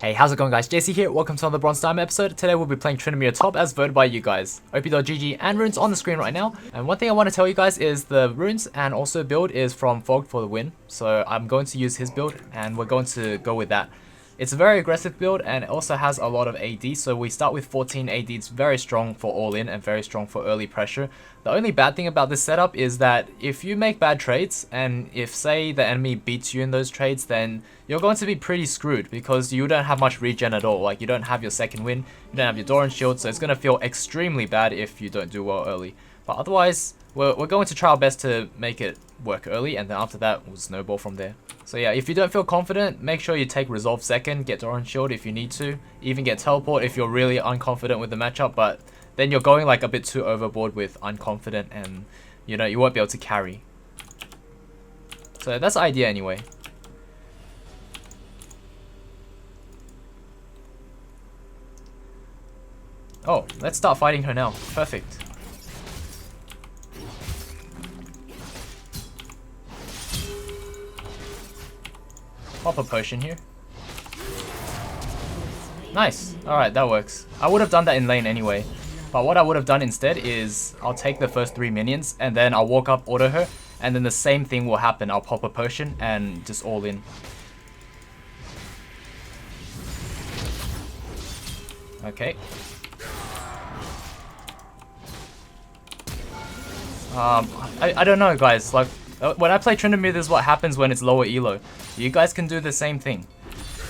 Hey, how's it going guys? JC here, welcome to another Bronze Diamond episode. Today we'll be playing Tryndamere top as voted by you guys. op.gg and runes on the screen right now. And one thing I want to tell you guys is the runes and also build is from Fogged for the win. So I'm going to use his build and we're going to go with that. It's a very aggressive build and it also has a lot of AD. So we start with 14 AD. It's very strong for all in and very strong for early pressure. The only bad thing about this setup is that if you make bad trades and if say the enemy beats you in those trades, then you're going to be pretty screwed because you don't have much regen at all. Like you don't have your second win, you don't have your Doran shield, so it's going to feel extremely bad if you don't do well early. But otherwise, we're going to try our best to make it work early, and then after that we'll snowball from there. So yeah, if you don't feel confident, make sure you take Resolve second, get Doran shield if you need to, even get teleport if you're really unconfident with the matchup, but then you're going like a bit too overboard with unconfident and you know, you won't be able to carry. So that's the idea anyway. Oh, let's start fighting her now. Perfect. Pop a potion here. Nice. Alright, that works. I would have done that in lane anyway. But what I would have done instead is I'll take the first 3 minions and then I'll walk up, auto her, and then the same thing will happen. I'll pop a potion and just all in. Okay. I don't know guys, like when I play Tryndamere, this is what happens when it's lower elo. You guys can do the same thing.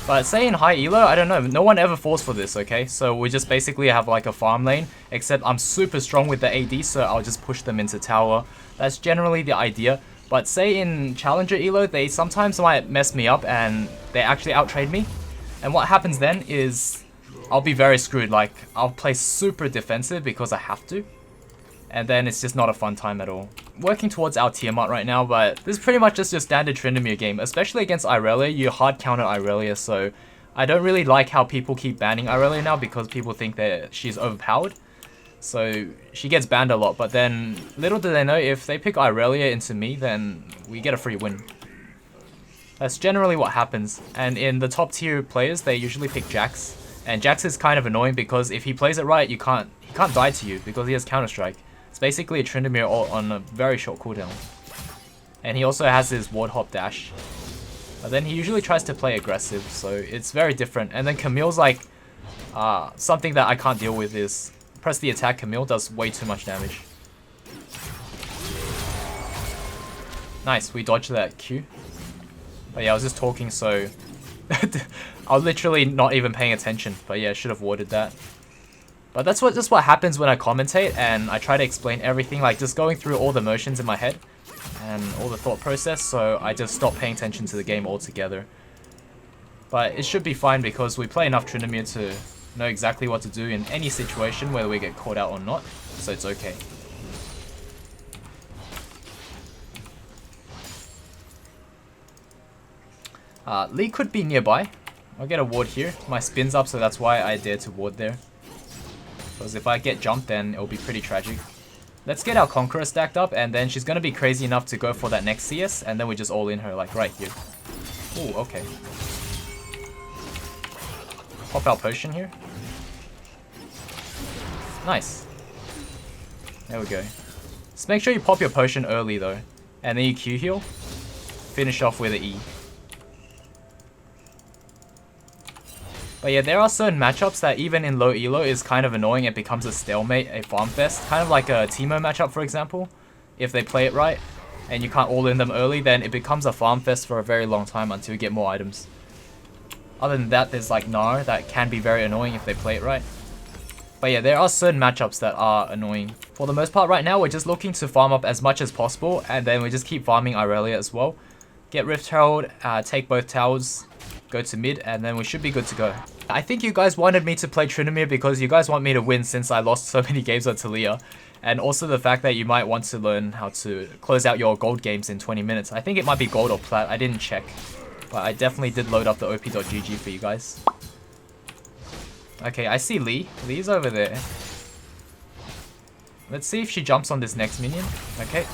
But say in high elo, I don't know, no one ever falls for this, okay? So we just basically have like a farm lane, except I'm super strong with the AD, so I'll just push them into tower. That's generally the idea. But say in challenger elo, they sometimes might mess me up and they actually outtrade me. And what happens then is I'll be very screwed. Like I'll play super defensive because I have to. And then it's just not a fun time at all. Working towards our Tiamat right now, but this is pretty much just your standard Tryndamere game. Especially against Irelia, you hard counter Irelia, so I don't really like how people keep banning Irelia now because people think that she's overpowered. So she gets banned a lot, but then little do they know, if they pick Irelia into me, then we get a free win. That's generally what happens. And in the top tier players, they usually pick Jax. And Jax is kind of annoying because if he plays it right, he can't die to you because he has Counter-Strike. It's basically a Tryndamere ult on a very short cooldown. And he also has his ward hop dash. But then he usually tries to play aggressive, so it's very different. And then Camille's like, something that I can't deal with is, press the attack, Camille does way too much damage. Nice, we dodged that Q. But yeah, I was just talking, so I was literally not even paying attention. But yeah, I should have warded that. But that's just what happens when I commentate and I try to explain everything, like just going through all the motions in my head and all the thought process, so I just stop paying attention to the game altogether. But it should be fine because we play enough Tryndamere to know exactly what to do in any situation, whether we get caught out or not, so it's okay. Lee could be nearby. I'll get a ward here. My spin's up, so that's why I dare to ward there. Because if I get jumped, then it'll be pretty tragic. Let's get our Conqueror stacked up, and then she's going to be crazy enough to go for that next CS, and then we just all in her, like right here. Ooh, okay. Pop our potion here. Nice. There we go. Just make sure you pop your potion early though, and then you Q heal. Finish off with an E. But yeah, there are certain matchups that even in low elo is kind of annoying. It becomes a stalemate, a farm fest. Kind of like a Teemo matchup, for example. If they play it right and you can't all in them early, then it becomes a farm fest for a very long time until you get more items. Other than that, there's like Gnar that can be very annoying if they play it right. But yeah, there are certain matchups that are annoying. For the most part right now, we're just looking to farm up as much as possible, and then we just keep farming Irelia as well. Get Rift Herald, take both towers, go to mid, and then we should be good to go. I think you guys wanted me to play Tryndamere because you guys want me to win since I lost so many games on Talia. And also the fact that you might want to learn how to close out your gold games in 20 minutes. I think it might be gold or plat, I didn't check. But I definitely did load up the op.gg for you guys. Okay, I see Lee. Lee's over there. Let's see if she jumps on this next minion. Okay.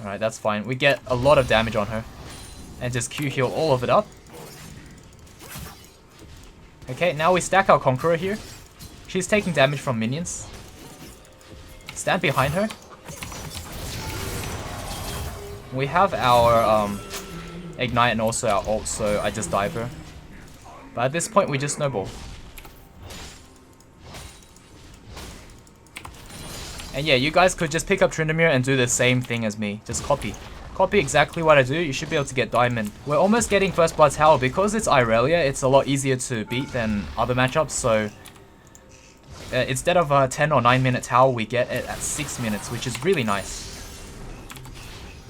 Alright, that's fine. We get a lot of damage on her. And just Q heal all of it up. Okay, now we stack our Conqueror here. She's taking damage from minions. Stand behind her. We have our Ignite and also our ult, so I just dive her. But at this point, we just snowball. And yeah, you guys could just pick up Tryndamere and do the same thing as me. Just copy. Copy exactly what I do, you should be able to get Diamond. We're almost getting First Blood Tower. Because it's Irelia, it's a lot easier to beat than other matchups, so... instead of a 10 or 9 minute tower, we get it at 6 minutes, which is really nice.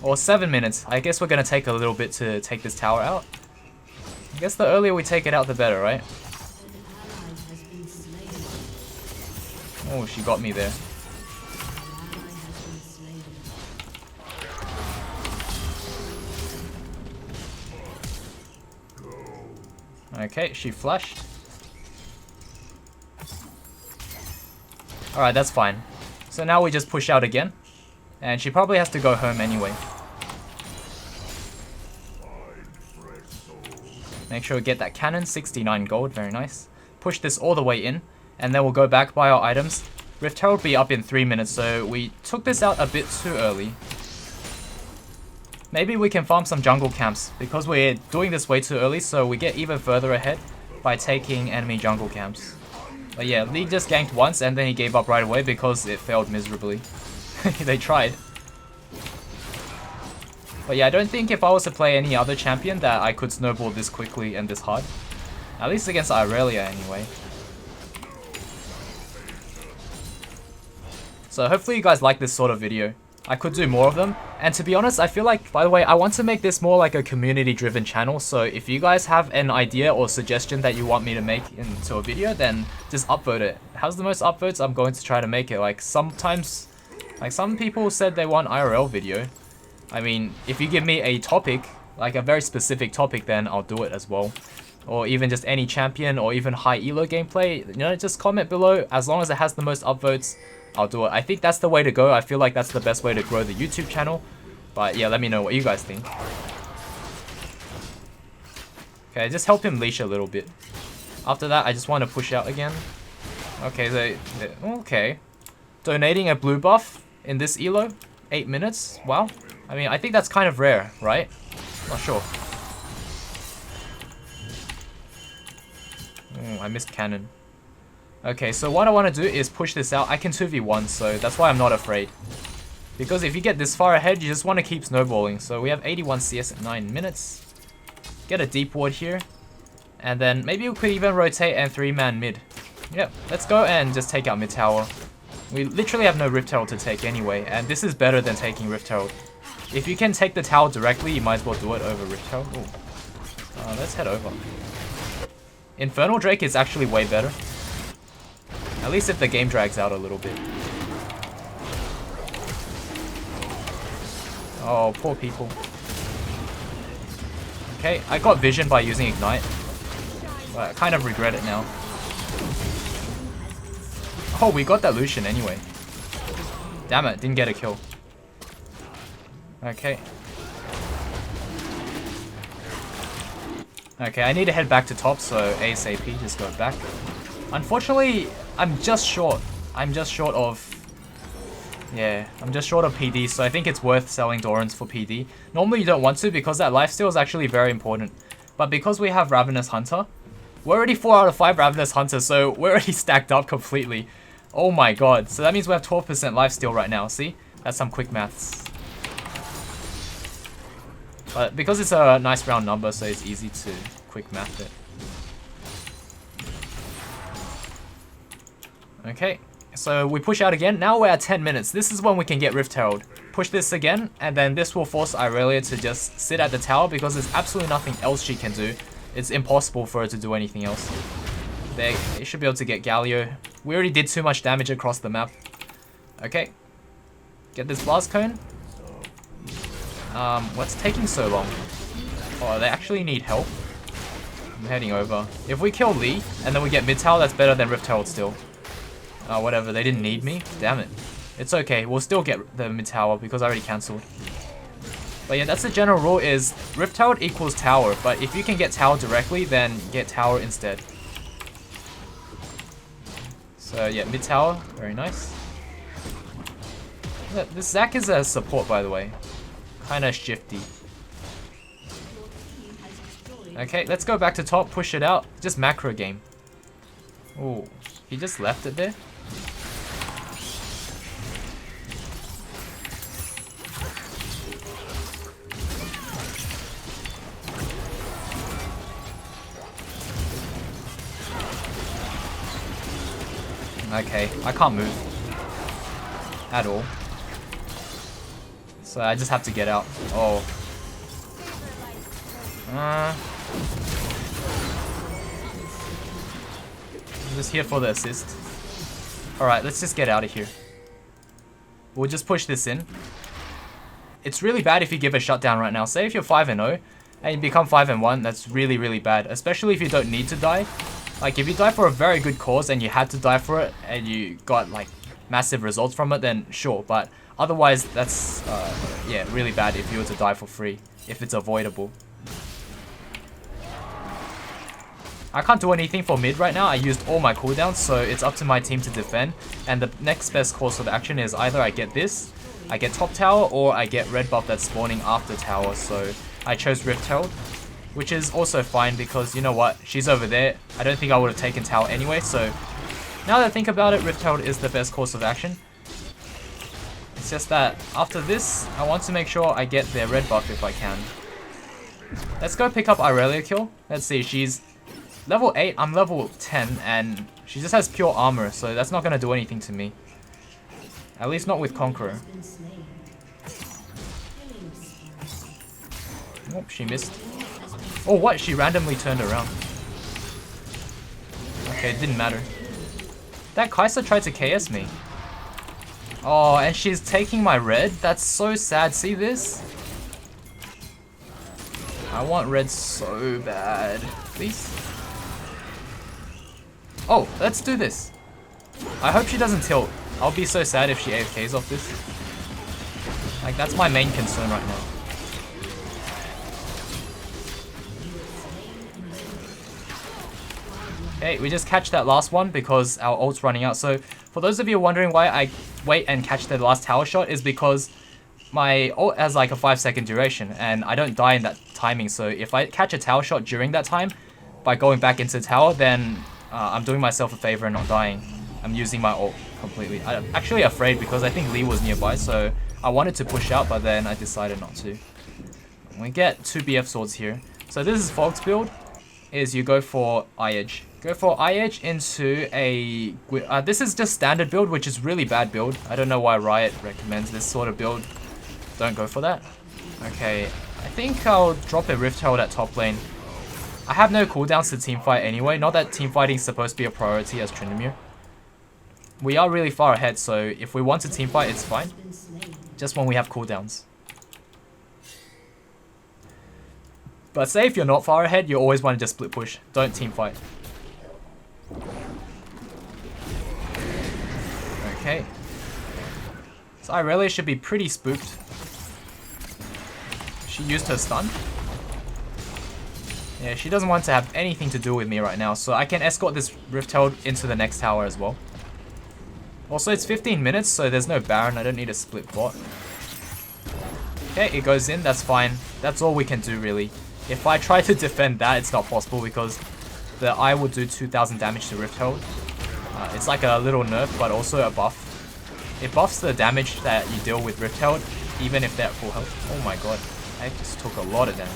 Or 7 minutes. I guess we're going to take a little bit to take this tower out. I guess the earlier we take it out, the better, right? Oh, she got me there. Okay, she flashed. Alright, that's fine. So now we just push out again. And she probably has to go home anyway. Make sure we get that cannon, 69 gold, very nice. Push this all the way in, and then we'll go back by our items. Rift Herald will be up in 3 minutes, so we took this out a bit too early. Maybe we can farm some jungle camps, because we're doing this way too early, so we get even further ahead by taking enemy jungle camps. But yeah, Lee just ganked once, and then he gave up right away because it failed miserably. They tried. But yeah, I don't think if I was to play any other champion that I could snowball this quickly and this hard. At least against Irelia anyway. So hopefully you guys like this sort of video. I could do more of them. And to be honest, I feel like, by the way, I want to make this more like a community-driven channel. So if you guys have an idea or suggestion that you want me to make into a video, then just upvote it. How's the most upvotes? I'm going to try to make it. Like sometimes, like some people said they want IRL video. I mean, if you give me a topic, like a very specific topic, then I'll do it as well. Or even just any champion or even high elo gameplay, you know, just comment below. As long as it has the most upvotes, I'll do it. I think that's the way to go. I feel like that's the best way to grow the YouTube channel. But yeah, let me know what you guys think. Okay, just help him leash a little bit. After that, I just want to push out again. Okay, okay. Donating a blue buff in this elo, 8 minutes. Wow. I mean, I think that's kind of rare, right? Not sure. I missed cannon. Okay, so what I want to do is push this out. I can 2v1, so that's why I'm not afraid. Because if you get this far ahead, you just want to keep snowballing. So we have 81 CS at 9 minutes. Get a deep ward here. And then maybe we could even rotate and 3-man mid. Yep, let's go and just take out mid tower. We literally have no Rift Herald to take anyway, and this is better than taking Rift Herald. If you can take the tower directly, you might as well do it over Rift Herald. Let's head over. Infernal Drake is actually way better. At least if the game drags out a little bit. Oh, poor people. Okay, I got vision by using Ignite. But I kind of regret it now. Oh, we got that Lucian anyway. Damn it, didn't get a kill. Okay. Okay, I need to head back to top, so ASAP, just go back. Unfortunately, I'm just short. I'm just short of... Yeah, I'm just short of PD, so I think it's worth selling Dorans for PD. Normally you don't want to because that lifesteal is actually very important. But because we have Ravenous Hunter, we're already 4 out of 5 Ravenous Hunter, so we're already stacked up completely. Oh my god, so that means we have 12% lifesteal right now, see? That's some quick maths. But because it's a nice round number, so it's easy to quick math it. Okay, so we push out again. Now we're at 10 minutes. This is when we can get Rift Herald. Push this again, and then this will force Irelia to just sit at the tower because there's absolutely nothing else she can do. It's impossible for her to do anything else. They should be able to get Galio. We already did too much damage across the map. Okay. Get this Blast Cone. What's taking so long? Oh, they actually need help. I'm heading over. If we kill Lee, and then we get mid tower, that's better than Rift Herald still. Whatever, they didn't need me. Damn it. It's okay, we'll still get the mid tower because I already cancelled. But yeah, that's the general rule is Rift Herald equals tower, but if you can get tower directly, then get tower instead. So yeah, mid tower, very nice. This Zac is a support, by the way. Kinda shifty. Okay, let's go back to top, push it out. Just macro game. Oh, he just left it there. Okay, I can't move at all. So I just have to get out. Oh. I'm just here for the assist. Alright, let's just get out of here. We'll just push this in. It's really bad if you give a shutdown right now. Say if you're 5-0 and you become 5-1, that's really, really bad. Especially if you don't need to die. Like, if you die for a very good cause and you had to die for it and you got, like, massive results from it, then sure. But otherwise, that's, yeah, really bad if you were to die for free. If it's avoidable. I can't do anything for mid right now. I used all my cooldowns, so it's up to my team to defend. And the next best course of action is either I get this, I get top tower, or I get red buff that's spawning after tower. So I chose Rift Herald, which is also fine because, you know what, she's over there. I don't think I would have taken tower anyway, so now that I think about it, Rift Herald is the best course of action. It's just that after this, I want to make sure I get their red buff if I can. Let's go pick up Irelia kill. Let's see, she's level 8, I'm level 10, and she just has pure armor, so that's not going to do anything to me. At least not with Conqueror. Oh, she missed. Oh, what? She randomly turned around. Okay, it didn't matter. That Kai'Sa tried to KS me. Oh, and she's taking my red? That's so sad. See this? I want red so bad. Please? Oh, let's do this. I hope she doesn't tilt. I'll be so sad if she AFKs off this. Like, that's my main concern right now. Okay, we just catch that last one because our ult's running out. So, for those of you wondering why I wait and catch the last tower shot is because my ult has like a 5-second duration and I don't die in that timing. So, if I catch a tower shot during that time by going back into the tower, then I'm doing myself a favor and not dying. I'm using my ult completely. I'm actually afraid because I think Lee was nearby, so I wanted to push out, but then I decided not to. We get 2 BF swords here. So, this is Fog's build, is you go for eye edge. Go for eye edge into a... this is just standard build, which is really bad build. I don't know why Riot recommends this sort of build. Don't go for that. Okay, I think I'll drop a Rift Herald at top lane. I have no cooldowns to teamfight anyway. Not that teamfighting is supposed to be a priority as Tryndamere. We are really far ahead, so if we want to teamfight, it's fine. Just when we have cooldowns. But say if you're not far ahead, you always want to just split push. Don't teamfight. Okay. So Irelia should be pretty spooked. She used her stun. Yeah, she doesn't want to have anything to do with me right now, so I can escort this Rift Herald into the next tower as well. Also, it's 15 minutes, so there's no Baron. I don't need a split bot. Okay, it goes in. That's fine. That's all we can do, really. If I try to defend that, it's not possible because the eye will do 2000 damage to Rift Herald. It's like a little nerf, but also a buff. It buffs the damage that you deal with Rift Herald, even if they're at full health. Oh my god, I just took a lot of damage.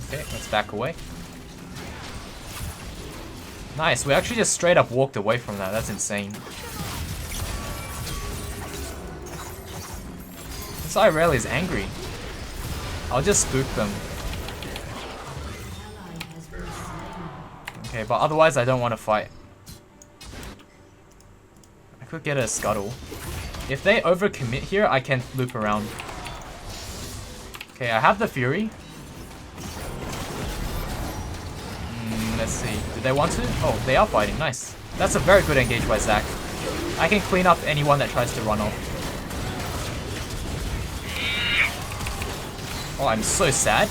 Okay, let's back away. Nice, we actually just straight up walked away from that. That's insane. This Irelia is angry. I'll just spook them. Okay, but otherwise I don't want to fight. I could get a scuttle. If they overcommit here, I can loop around. Okay, I have the Fury. Let's see. Do they want to? Oh, they are fighting. Nice. That's a very good engage by Zac. I can clean up anyone that tries to run off. Oh, I'm so sad.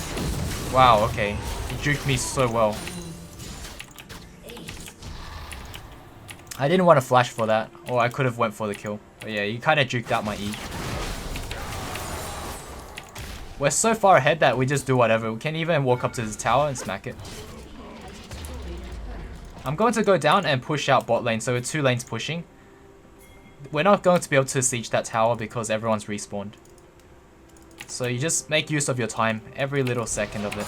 Wow, okay. He juked me so well. I didn't want to flash for that, or I could have went for the kill. But yeah, he kind of juked out my E. We're so far ahead that we just do whatever. We can even walk up to this tower and smack it. I'm going to go down and push out bot lane, so we're 2 lanes pushing. We're not going to be able to siege that tower because everyone's respawned. So you just make use of your time, every little second of it.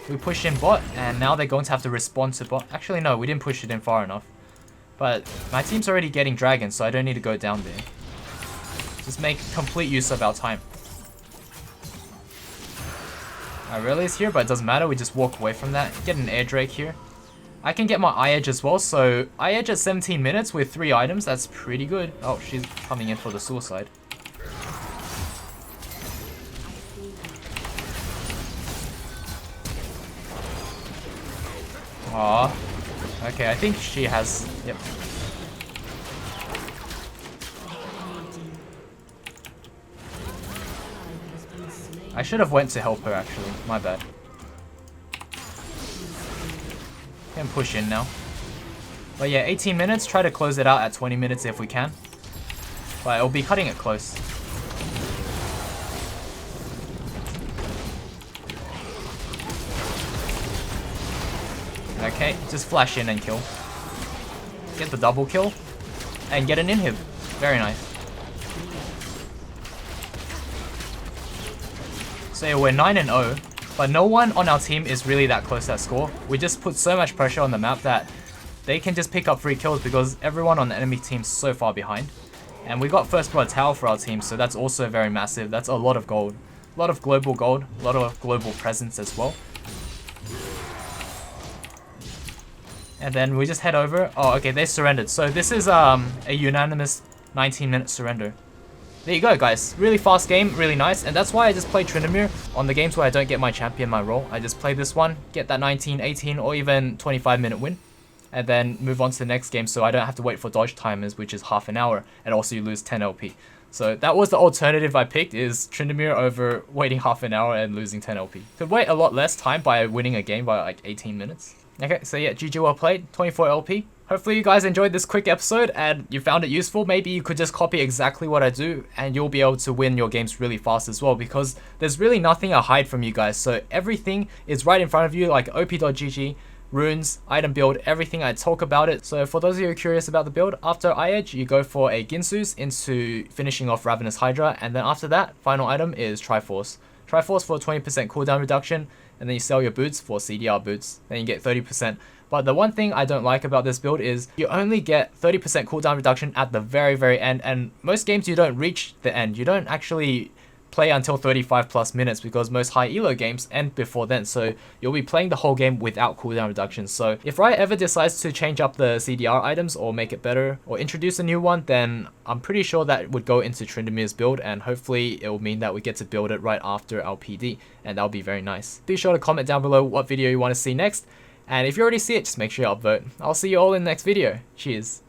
We push in bot, and now they're going to have to respond to bot. Actually, no, we didn't push it in far enough. But my team's already getting dragons, so I don't need to go down there. Just make complete use of our time. Irelia is here, but it doesn't matter. We just walk away from that. Get an air drake here. I can get my eye edge as well, so eye edge at 17 minutes with 3 items. That's pretty good. Oh, she's coming in for the suicide. Aw. Okay, I think she has... Yep. I should have went to help her, actually. My bad. Can push in now. But yeah, 18 minutes. Try to close it out at 20 minutes if we can. But it'll be cutting it close. Okay, just flash in and kill. Get the double kill. And get an inhib. Very nice. So we're 9-0, but no one on our team is really that close to that score. We just put so much pressure on the map that they can just pick up free kills because everyone on the enemy team's so far behind. And we got first blood tower for our team, so that's also very massive. That's a lot of gold. A lot of global gold, a lot of global presence as well. And then we just head over. Oh, okay, they surrendered. So this is a unanimous 19-minute surrender. There you go, guys. Really fast game, really nice. And that's why I just play Tryndamere on the games where I don't get my champion, my role. I just play this one, get that 19, 18, or even 25-minute win. And then move on to the next game so I don't have to wait for dodge timers, which is half an hour. And also you lose 10 LP. So that was the alternative I picked, is Tryndamere over waiting half an hour and losing 10 LP. Could wait a lot less time by winning a game by like 18 minutes. Okay, so yeah, GG well played, 24 LP. Hopefully you guys enjoyed this quick episode and you found it useful. Maybe you could just copy exactly what I do and you'll be able to win your games really fast as well, because there's really nothing I hide from you guys. So everything is right in front of you, like op.gg, runes, item build, everything. I talk about it. So for those of you who are curious about the build, after eye-edge, you go for a Ginsu's into finishing off Ravenous Hydra, and then after that, final item is Triforce. Triforce for 20% cooldown reduction, and then you sell your boots for CDR boots, then you get 30%. But the one thing I don't like about this build is you only get 30% cooldown reduction at the very end, and most games you don't reach the end. You don't actually play until 35 plus minutes because most high elo games end before then, so you'll be playing the whole game without cooldown reduction. So if Riot ever decides to change up the CDR items or make it better or introduce a new one, then I'm pretty sure that would go into Tryndamere's build, and hopefully it will mean that we get to build it right after our PD, and that'll be very nice. Be sure to comment down below what video you want to see next, and if you already see it, just make sure you upvote. I'll see you all in the next video. Cheers.